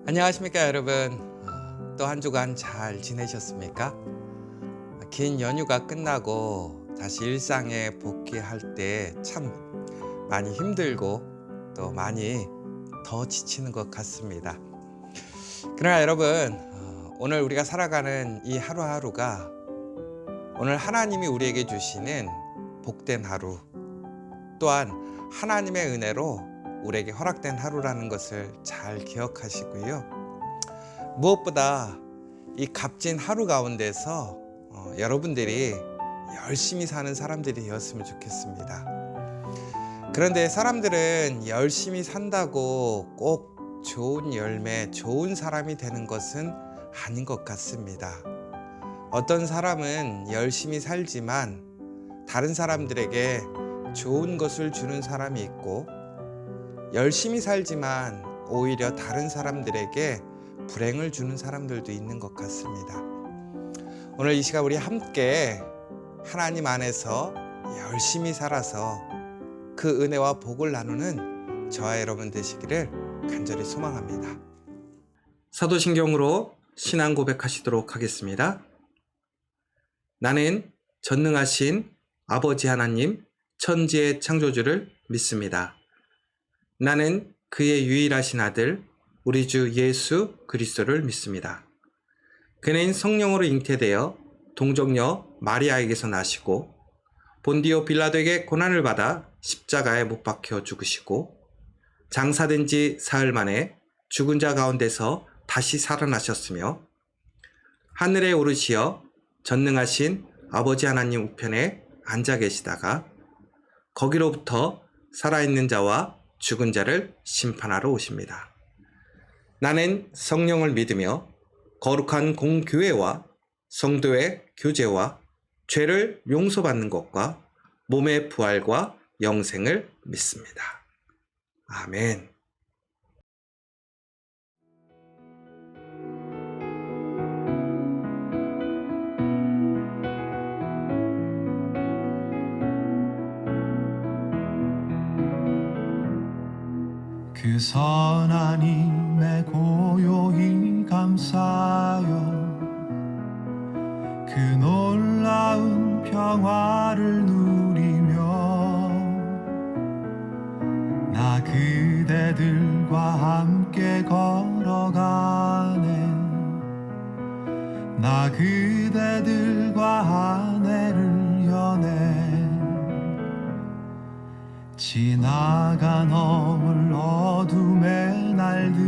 안녕하십니까 여러분. 또 한 주간 잘 지내셨습니까? 긴 연휴가 끝나고 다시 일상에 복귀할 때 참 많이 힘들고 또 많이 더 지치는 것 같습니다. 그러나 여러분, 오늘 우리가 살아가는 이 하루하루가 오늘 하나님이 우리에게 주시는 복된 하루, 또한 하나님의 은혜로 우리에게 허락된 하루라는 것을 잘 기억하시고요. 무엇보다 이 값진 하루 가운데서 여러분들이 열심히 사는 사람들이 되었으면 좋겠습니다. 그런데 사람들은 열심히 산다고 꼭 좋은 열매, 좋은 사람이 되는 것은 아닌 것 같습니다. 어떤 사람은 열심히 살지만 다른 사람들에게 좋은 것을 주는 사람이 있고, 열심히 살지만 오히려 다른 사람들에게 불행을 주는 사람들도 있는 것 같습니다. 오늘 이 시간 우리 함께 하나님 안에서 열심히 살아서 그 은혜와 복을 나누는 저와 여러분 되시기를 간절히 소망합니다. 사도신경으로 신앙 고백하시도록 하겠습니다. 나는 전능하신 아버지 하나님, 천지의 창조주를 믿습니다. 나는 그의 유일하신 아들 우리 주 예수 그리스도를 믿습니다. 그는 성령으로 잉태되어 동정녀 마리아에게서 나시고 본디오 빌라도에게 고난을 받아 십자가에 못 박혀 죽으시고 장사된 지 사흘 만에 죽은 자 가운데서 다시 살아나셨으며 하늘에 오르시어 전능하신 아버지 하나님 우편에 앉아 계시다가 거기로부터 살아있는 자와 죽은 자를 심판하러 오십니다. 나는 성령을 믿으며 거룩한 공교회와 성도의 교제와 죄를 용서받는 것과 몸의 부활과 영생을 믿습니다. 아멘. 그 선한 힘에 고요히 감사하여 그 놀라운 평화를 누리며 나 그대들과 함께 걸어가네. 나 그대들과 한 해를 여네. 지나가 넘을 어둠의 날들이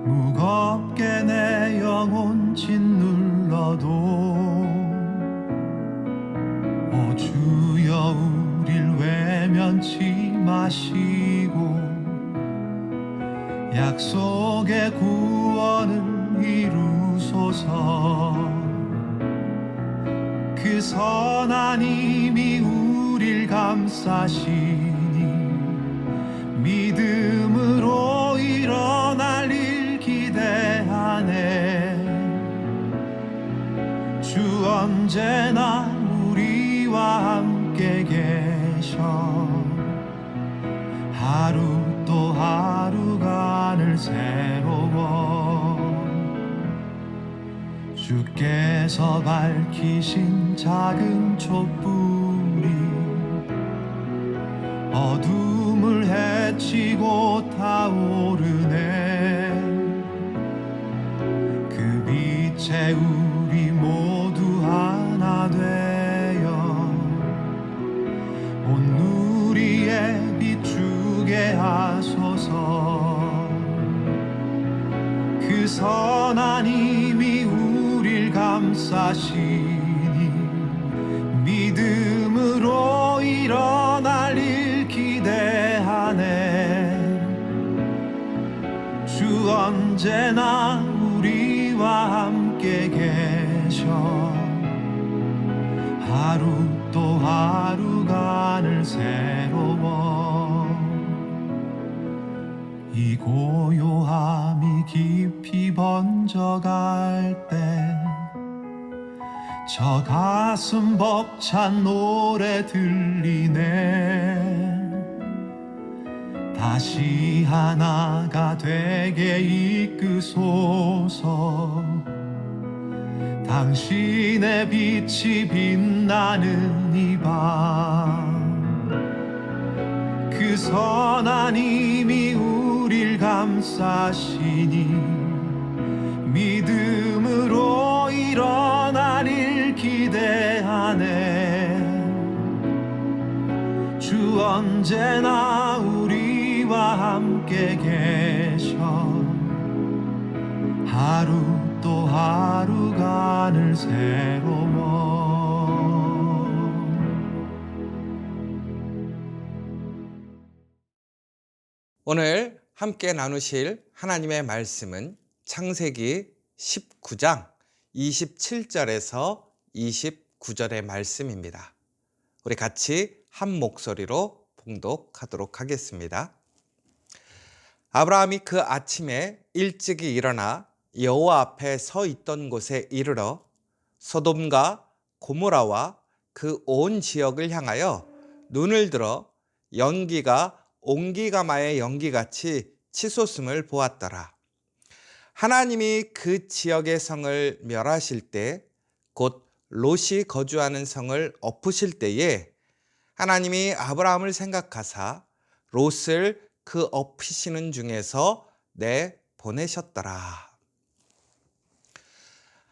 무겁게 내 영혼 짓눌러도 오 주여 우릴 외면치 마시고 약속의 구원을 이루소서. 그 선한 힘이 우릴 감싸시니 믿음으로 일어날 일 기대하네. 주 언제나 우리와 함께 계셔 하루 또 하루가 늘 새로워. 주께서 밝히신 작은 촛불이 어둠을 헤치고 타오르네. 그 빛에 우리 모두 하나 되어 온 누리에 비추게 하소서. 그 선한 힘이 우릴 감싸시니 믿음으로 일어날 일 기대하네. 주 언제나 우리와 함께 계셔 하루 또 하루가 늘 새로워. 이 고요함이 깊이 번져갈 때 저 가슴 벅찬 노래 들리네. 다시 하나가 되게 이끄소서. 당신의 빛이 빛나는 이 밤, 그 선한 힘이 우릴 감싸시니 믿음으로 일어나릴 기대하네. 주 언제나 우리와 함께 계셔. 하루 또 하루가 늘 새로워. 오늘 함께 나누실 하나님의 말씀은 창세기 19장 27절에서 29절의 말씀입니다. 우리 같이 한 목소리로 봉독하도록 하겠습니다. 아브라함이 그 아침에 일찍이 일어나 여호와 앞에 서 있던 곳에 이르러 소돔과 고모라와 그 온 지역을 향하여 눈을 들어 연기가 옹기가마의 연기같이 치솟음을 보았더라. 하나님이 그 지역의 성을 멸하실 때, 곧 롯이 거주하는 성을 엎으실 때에 하나님이 아브라함을 생각하사 롯을 그 엎으시는 중에서 내보내셨더라.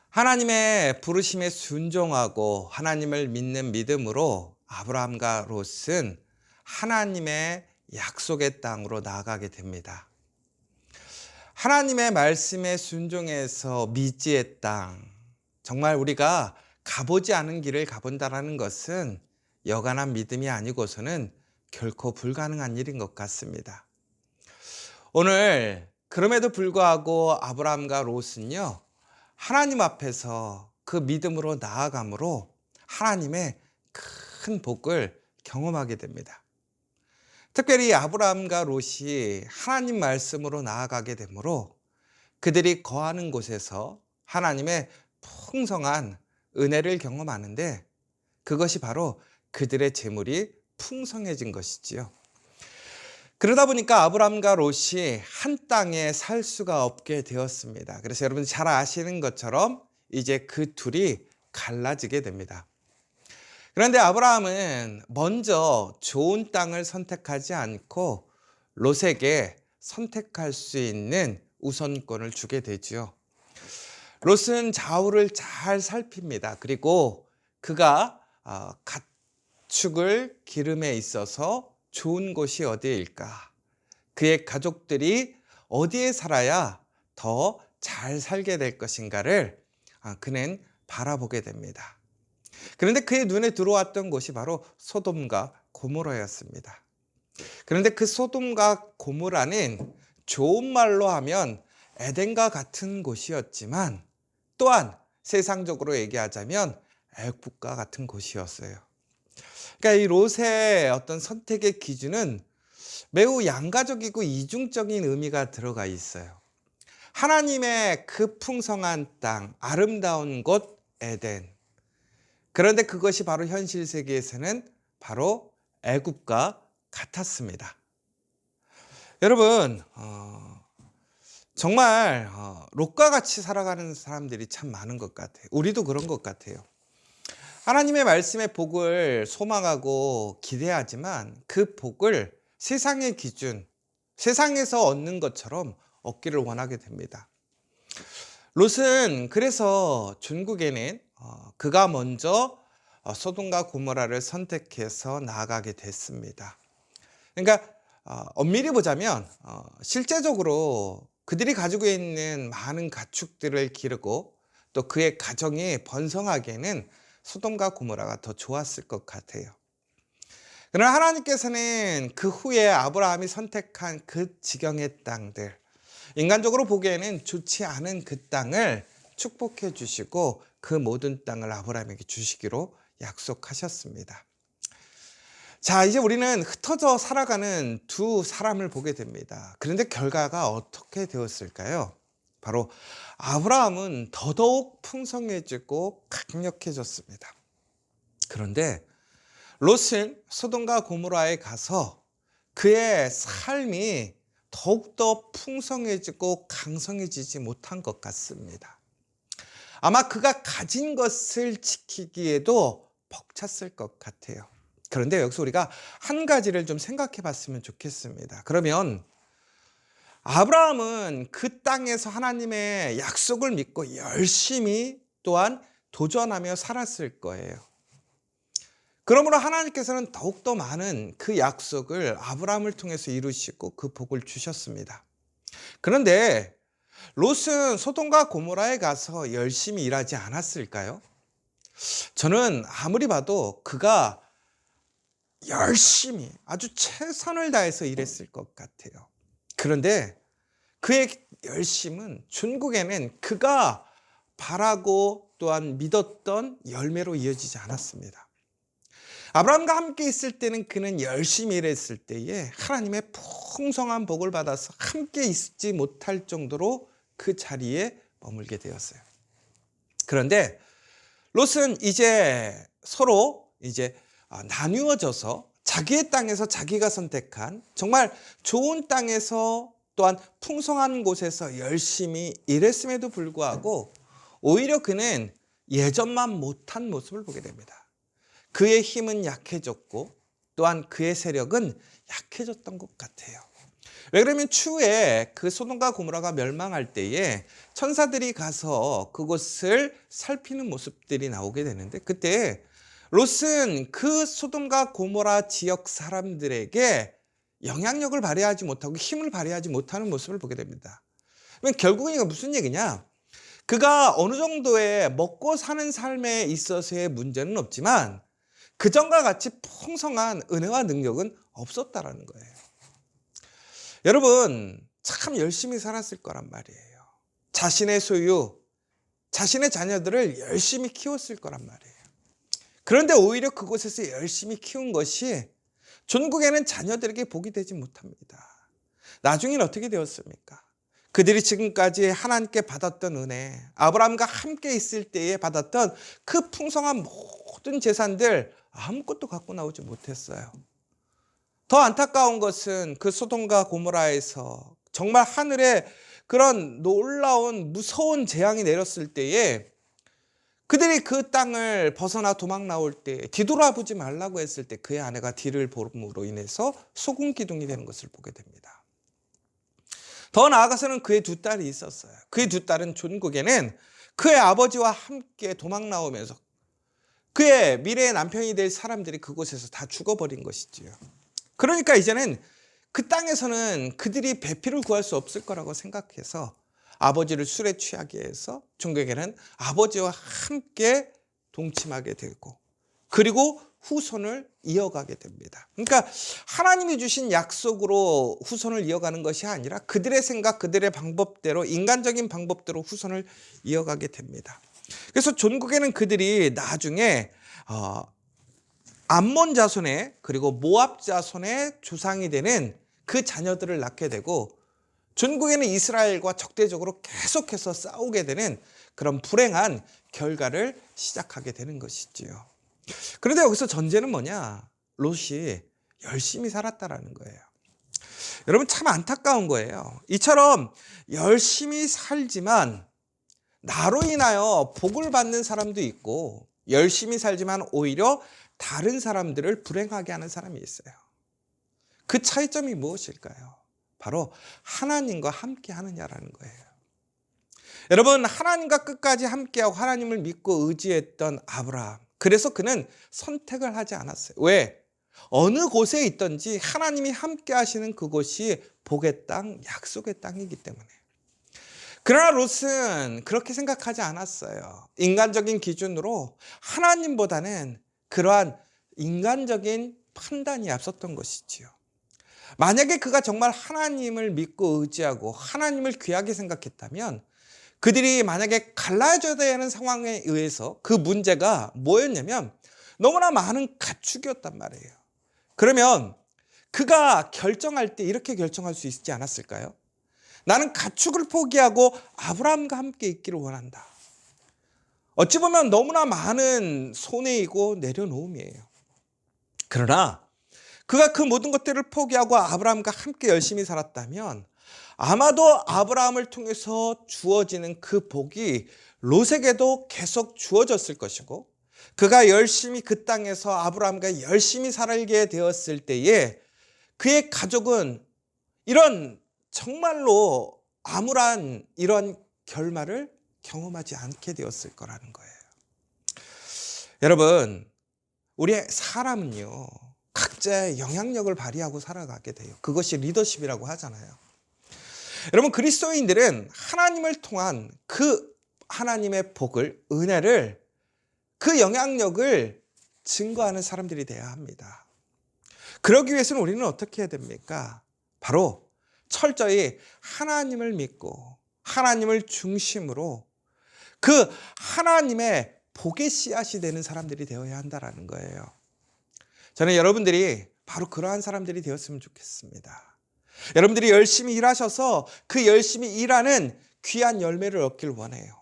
하나님의 부르심에 순종하고 하나님을 믿는 믿음으로 아브라함과 롯은 하나님의 약속의 땅으로 나아가게 됩니다. 하나님의 말씀에 순종해서 미지의 땅, 정말 우리가 가보지 않은 길을 가본다는 것은 여간한 믿음이 아니고서는 결코 불가능한 일인 것 같습니다. 오늘 그럼에도 불구하고 아브라함과 롯은요, 하나님 앞에서 그 믿음으로 나아감으로 하나님의 큰 복을 경험하게 됩니다. 특별히 아브라함과 롯이 하나님 말씀으로 나아가게 되므로 그들이 거하는 곳에서 하나님의 풍성한 은혜를 경험하는데, 그것이 바로 그들의 재물이 풍성해진 것이지요. 그러다 보니까 아브라함과 롯이 한 땅에 살 수가 없게 되었습니다. 그래서 여러분 잘 아시는 것처럼 이제 그 둘이 갈라지게 됩니다. 그런데 아브라함은 먼저 좋은 땅을 선택하지 않고 롯에게 선택할 수 있는 우선권을 주게 되죠. 롯은 좌우를 잘 살핍니다. 그리고 그가 가축을 기름에 있어서 좋은 곳이 어디일까? 그의 가족들이 어디에 살아야 더 잘 살게 될 것인가를 그는 바라보게 됩니다. 그런데 그의 눈에 들어왔던 곳이 바로 소돔과 고모라였습니다. 그런데 그 소돔과 고모라는 좋은 말로 하면 에덴과 같은 곳이었지만 또한 세상적으로 얘기하자면 애국과 같은 곳이었어요. 그러니까 이 롯의 어떤 선택의 기준은 매우 양가적이고 이중적인 의미가 들어가 있어요. 하나님의 그 풍성한 땅, 아름다운 곳 에덴. 그런데 그것이 바로 현실 세계에서는 바로 애국과 같았습니다. 여러분, 정말 롯과 같이 살아가는 사람들이 참 많은 것 같아요. 우리도 그런 것 같아요. 하나님의 말씀의 복을 소망하고 기대하지만 그 복을 세상의 기준, 세상에서 얻는 것처럼 얻기를 원하게 됩니다. 롯은 그래서 중국에는 그가 먼저 소돔과 고모라를 선택해서 나아가게 됐습니다. 그러니까 엄밀히 보자면 실제적으로 그들이 가지고 있는 많은 가축들을 기르고 또 그의 가정이 번성하기에는 소돔과 고모라가 더 좋았을 것 같아요. 그러나 하나님께서는 그 후에 아브라함이 선택한 그 지경의 땅들, 인간적으로 보기에는 좋지 않은 그 땅을 축복해 주시고 그 모든 땅을 아브라함에게 주시기로 약속하셨습니다. 자, 이제 우리는 흩어져 살아가는 두 사람을 보게 됩니다. 그런데 결과가 어떻게 되었을까요? 바로 아브라함은 더더욱 풍성해지고 강력해졌습니다. 그런데 롯은 소돔과 고모라에 가서 그의 삶이 더욱더 풍성해지고 강성해지지 못한 것 같습니다. 아마 그가 가진 것을 지키기에도 벅찼을 것 같아요. 그런데 여기서 우리가 한 가지를 좀 생각해 봤으면 좋겠습니다. 그러면 아브라함은 그 땅에서 하나님의 약속을 믿고 열심히 또한 도전하며 살았을 거예요. 그러므로 하나님께서는 더욱더 많은 그 약속을 아브라함을 통해서 이루시고 그 복을 주셨습니다. 그런데 롯은 소돔과 고모라에 가서 열심히 일하지 않았을까요? 저는 아무리 봐도 그가 열심히 아주 최선을 다해서 일했을 것 같아요. 그런데 그의 열심은 중국에는 그가 바라고 또한 믿었던 열매로 이어지지 않았습니다. 아브라함과 함께 있을 때는 그는 열심히 일했을 때에 하나님의 풍성한 복을 받아서 함께 있지 못할 정도로 그 자리에 머물게 되었어요. 그런데 롯은 이제 서로 나누어져서 자기의 땅에서 자기가 선택한 정말 좋은 땅에서 또한 풍성한 곳에서 열심히 일했음에도 불구하고 오히려 그는 예전만 못한 모습을 보게 됩니다. 그의 힘은 약해졌고 또한 그의 세력은 약해졌던 것 같아요. 왜 그러면 추후에 그 소돔과 고모라가 멸망할 때에 천사들이 가서 그곳을 살피는 모습들이 나오게 되는데 그때 롯은 그 소돔과 고모라 지역 사람들에게 영향력을 발휘하지 못하고 힘을 발휘하지 못하는 모습을 보게 됩니다. 결국은 이거 무슨 얘기냐? 그가 어느 정도의 먹고 사는 삶에 있어서의 문제는 없지만 그전과 같이 풍성한 은혜와 능력은 없었다라는 거예요. 여러분 참 열심히 살았을 거란 말이에요. 자신의 소유, 자신의 자녀들을 열심히 키웠을 거란 말이에요. 그런데 오히려 그곳에서 열심히 키운 것이 전국에는 자녀들에게 복이 되지 못합니다. 나중엔 어떻게 되었습니까? 그들이 지금까지 하나님께 받았던 은혜, 아브라함과 함께 있을 때에 받았던 그 풍성한 모든 재산들 아무것도 갖고 나오지 못했어요. 더 안타까운 것은 그 소돔과 고모라에서 정말 하늘에 그런 놀라운 무서운 재앙이 내렸을 때에 그들이 그 땅을 벗어나 도망 나올 때 뒤돌아보지 말라고 했을 때 그의 아내가 뒤를 보름으로 인해서 소금 기둥이 되는 것을 보게 됩니다. 더 나아가서는 그의 두 딸이 있었어요. 그의 두 딸은 존국에는 그의 아버지와 함께 도망 나오면서 그의 미래의 남편이 될 사람들이 그곳에서 다 죽어버린 것이지요. 그러니까 이제는 그 땅에서는 그들이 배필을 구할 수 없을 거라고 생각해서 아버지를 술에 취하게 해서 존국에는 아버지와 함께 동침하게 되고 그리고 후손을 이어가게 됩니다. 그러니까 하나님이 주신 약속으로 후손을 이어가는 것이 아니라 그들의 생각, 그들의 방법대로 인간적인 방법대로 후손을 이어가게 됩니다. 그래서 존국에는 그들이 나중에 암몬 자손의 그리고 모압 자손의 조상이 되는 그 자녀들을 낳게 되고 존국에는 이스라엘과 적대적으로 계속해서 싸우게 되는 그런 불행한 결과를 시작하게 되는 것이지요. 그런데 여기서 전제는 뭐냐? 롯이 열심히 살았다라는 거예요. 여러분 참 안타까운 거예요. 이처럼 열심히 살지만 나로 인하여 복을 받는 사람도 있고 열심히 살지만 오히려 다른 사람들을 불행하게 하는 사람이 있어요. 그 차이점이 무엇일까요? 바로 하나님과 함께 하느냐라는 거예요. 여러분 하나님과 끝까지 함께하고 하나님을 믿고 의지했던 아브라함, 그래서 그는 선택을 하지 않았어요. 왜? 어느 곳에 있든지 하나님이 함께 하시는 그곳이 복의 땅, 약속의 땅이기 때문에. 그러나 롯은 그렇게 생각하지 않았어요. 인간적인 기준으로 하나님보다는 그러한 인간적인 판단이 앞섰던 것이지요. 만약에 그가 정말 하나님을 믿고 의지하고 하나님을 귀하게 생각했다면 그들이 만약에 갈라져야 하는 상황에 의해서 그 문제가 뭐였냐면 너무나 많은 가축이었단 말이에요. 그러면 그가 결정할 때 이렇게 결정할 수 있지 않았을까요? 나는 가축을 포기하고 아브라함과 함께 있기를 원한다. 어찌 보면 너무나 많은 손해이고 내려놓음이에요. 그러나 그가 그 모든 것들을 포기하고 아브라함과 함께 열심히 살았다면 아마도 아브라함을 통해서 주어지는 그 복이 롯에게도 계속 주어졌을 것이고, 그가 열심히 그 땅에서 아브라함과 열심히 살게 되었을 때에 그의 가족은 이런 정말로 암울한 이런 결말을 경험하지 않게 되었을 거라는 거예요. 여러분, 우리 사람은요, 각자의 영향력을 발휘하고 살아가게 돼요. 그것이 리더십이라고 하잖아요. 여러분, 그리스도인들은 하나님을 통한 그 하나님의 복을, 은혜를, 그 영향력을 증거하는 사람들이 되어야 합니다. 그러기 위해서는 우리는 어떻게 해야 됩니까? 바로 철저히 하나님을 믿고 하나님을 중심으로 그 하나님의 복의 씨앗이 되는 사람들이 되어야 한다는 거예요. 저는 여러분들이 바로 그러한 사람들이 되었으면 좋겠습니다. 여러분들이 열심히 일하셔서 그 열심히 일하는 귀한 열매를 얻길 원해요.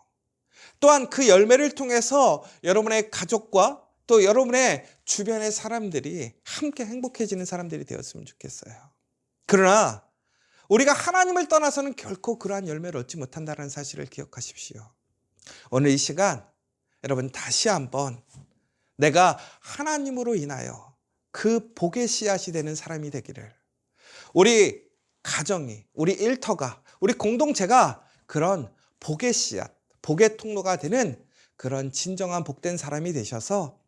또한 그 열매를 통해서 여러분의 가족과 또 여러분의 주변의 사람들이 함께 행복해지는 사람들이 되었으면 좋겠어요. 그러나 우리가 하나님을 떠나서는 결코 그러한 열매를 얻지 못한다는 사실을 기억하십시오. 오늘 이 시간 여러분 다시 한번 내가 하나님으로 인하여 그 복의 씨앗이 되는 사람이 되기를, 우리 가정이, 우리 일터가, 우리 공동체가 그런 복의 씨앗, 복의 통로가 되는 그런 진정한 복된 사람이 되셔서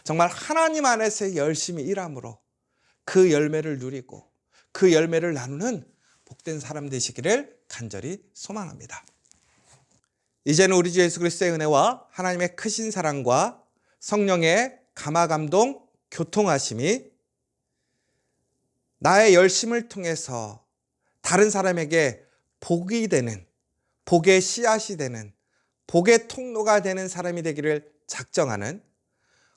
정말 하나님 안에서 열심히 일함으로 그 열매를 누리고 그 열매를 나누는 복된 사람 되시기를 간절히 소망합니다. 이제는 우리 주 예수 그리스도의 은혜와 하나님의 크신 사랑과 성령의 감화감동 교통하심이 나의 열심을 통해서 다른 사람에게 복이 되는, 복의 씨앗이 되는, 복의 통로가 되는 사람이 되기를 작정하는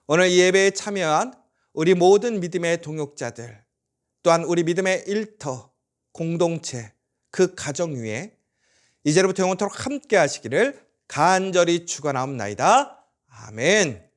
오늘 이 예배에 참여한 우리 모든 믿음의 동역자들, 또한 우리 믿음의 일터, 공동체, 그 가정 위에 이제로부터 영원토록 함께 하시기를 간절히 축원하옵나이다. 아멘.